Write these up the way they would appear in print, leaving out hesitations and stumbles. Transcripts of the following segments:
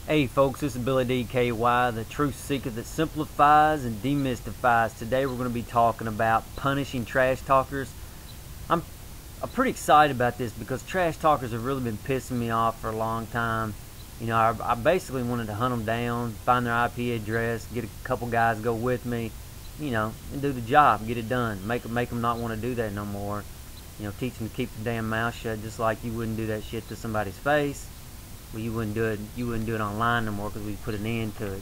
Hey folks, this is Billy DKY, the truth seeker that simplifies and demystifies. Today we're going to be talking about punishing trash talkers. I'm pretty excited about this because trash talkers have really been pissing me off for a long time. You know, I basically wanted to hunt them down, find their IP address, get a couple guys to go with me, you know, and do the job, get it done. Make them not want to do that no more. You know, teach them to keep their damn mouth shut, just like you wouldn't do that shit to somebody's face. Well, you wouldn't do it online no more because we put an end to it.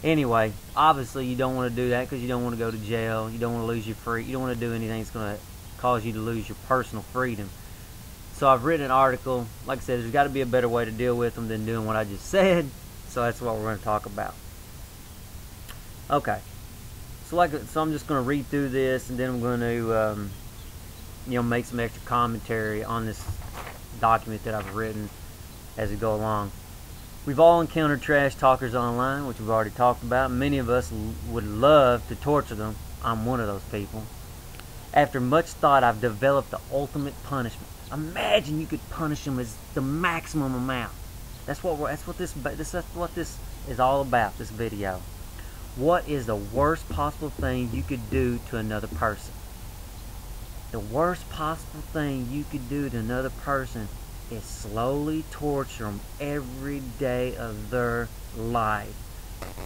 Anyway, obviously you don't want to do that because you don't want to go to jail. You don't want to lose your free. You don't want to do anything that's going to cause you to lose your personal freedom. So I've written an article. Like I said, there's got to be a better way to deal with them than doing what I just said. So that's what we're going to talk about. Okay. So I'm just going to read through this, and then I'm going to make some extra commentary on this document that I've written as we go along. We've all encountered trash talkers online, which we've already talked about. Many of us would love to torture them. I'm one of those people. After much thought, I've developed the ultimate punishment. Imagine you could punish them as the maximum amount. That's what this is all about, this video. What is the worst possible thing you could do to another person? The worst possible thing you could do to another person is slowly torture them every day of their life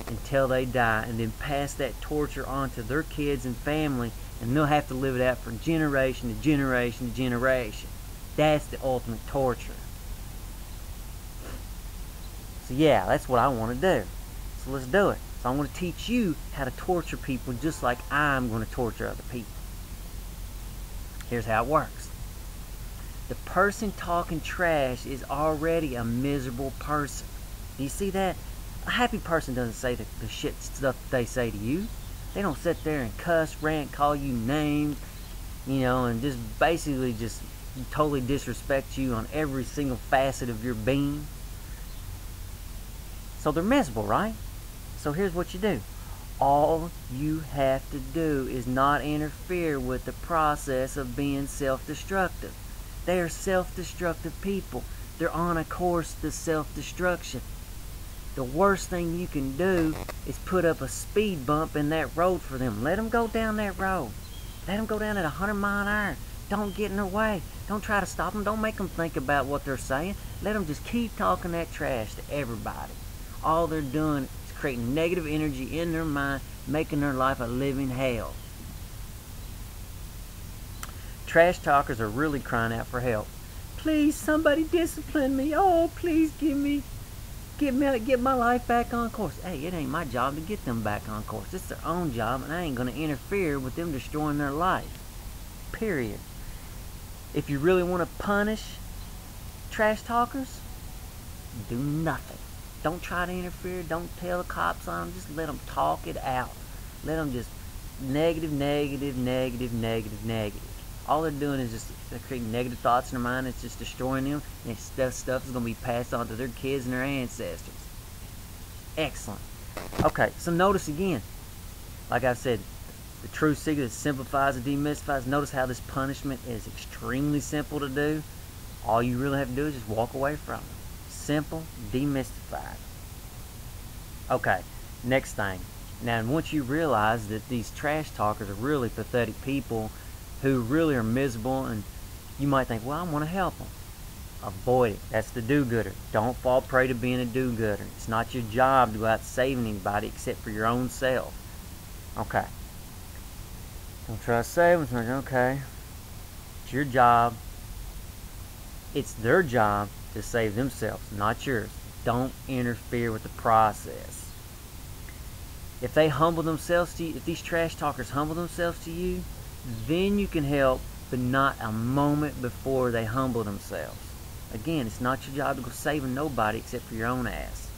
until they die, and then pass that torture on to their kids and family, and they'll have to live it out for generation to generation to generation. That's the ultimate torture. So yeah, that's what I want to do. So let's do it. So I'm going to teach you how to torture people just like I'm going to torture other people. Here's how it works. The person talking trash is already a miserable person. Do you see that? A happy person doesn't say the shit stuff they say to you. They don't sit there and cuss, rant, call you names, you know, and just basically just totally disrespect you on every single facet of your being. So they're miserable, right? So here's what you do. All you have to do is not interfere with the process of being self-destructive. They are self-destructive people. They're on a course to self-destruction. The worst thing you can do is put up a speed bump in that road for them. Let them go down that road. Let them go down at 100 miles an hour. Don't get in their way. Don't try to stop them. Don't make them think about what they're saying. Let them just keep talking that trash to everybody. All they're doing is creating negative energy in their mind, making their life a living hell. Trash talkers are really crying out for help. Please, somebody discipline me. Oh, please get my life back on course. Hey, it ain't my job to get them back on course. It's their own job, and I ain't going to interfere with them destroying their life. Period. If you really want to punish trash talkers, do nothing. Don't try to interfere. Don't tell the cops on them. Just let them talk it out. Let them just negative. All they're doing is just creating negative thoughts in their mind. It's just destroying them. And stuff is going to be passed on to their kids and their ancestors. Excellent. Okay, so notice again. Like I said, the truth seeker that simplifies and demystifies. Notice how this punishment is extremely simple to do. All you really have to do is just walk away from it. Simple, demystified. Okay, next thing. Now, once you realize that these trash talkers are really pathetic people who really are miserable, and you might think, well, I want to help them. Avoid it. That's the do-gooder. Don't fall prey to being a do-gooder. It's not your job to go out saving anybody except for your own self. Okay. Don't try to save them. Okay. It's your job. It's their job to save themselves, not yours. Don't interfere with the process. If they humble themselves to you, if these trash talkers humble themselves to you, then you can help, but not a moment before they humble themselves. Again, it's not your job to go saving nobody except for your own ass.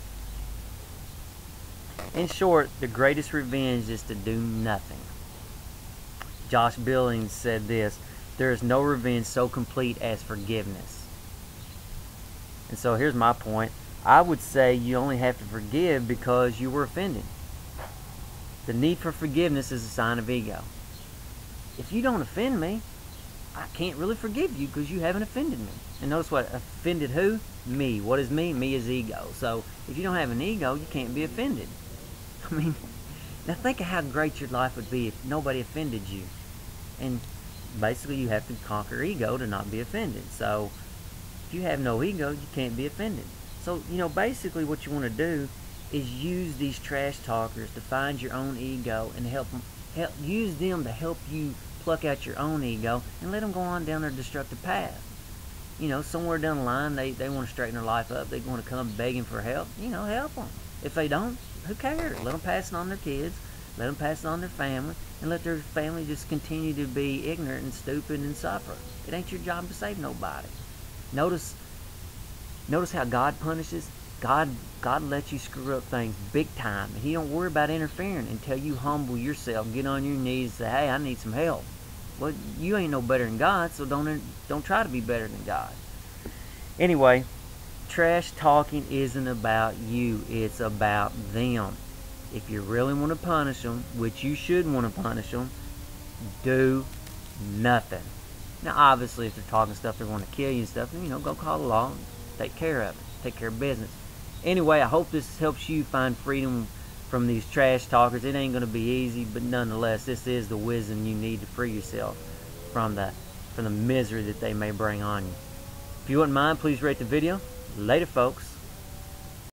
In short, the greatest revenge is to do nothing. Josh Billings said this: there is no revenge so complete as forgiveness. And so here's my point. I would say you only have to forgive because you were offended. The need for forgiveness is a sign of ego. If you don't offend me, I can't really forgive you because you haven't offended me. And notice what? Offended who? Me. What is me? Me is ego. So if you don't have an ego, you can't be offended. I mean, now think of how great your life would be if nobody offended you. And basically you have to conquer ego to not be offended. So if you have no ego, you can't be offended. So, you know, basically what you want to do is use these trash talkers to find your own ego and use them to help you pluck out your own ego and let them go on down their destructive path. You know, somewhere down the line they want to straighten their life up. They want to come begging for help. You know, help them. If they don't, who cares? Let them pass it on their kids. Let them pass it on their family. And let their family just continue to be ignorant and stupid and suffer. It ain't your job to save nobody. Notice how God punishes. God lets you screw up things big time. And He don't worry about interfering until you humble yourself, get on your knees and say, hey, I need some help. Well, you ain't no better than God, so don't try to be better than God. Anyway, trash talking isn't about you. It's about them. If you really want to punish them, which you should want to punish them, do nothing. Now, obviously, if they're talking stuff they're going to kill you and stuff, then, you know, go call the law and take care of it. Take care of business. Anyway, I hope this helps you find freedom from these trash talkers. It ain't going to be easy, but nonetheless, this is the wisdom you need to free yourself from the misery that they may bring on you. If you wouldn't mind, please rate the video. Later, folks.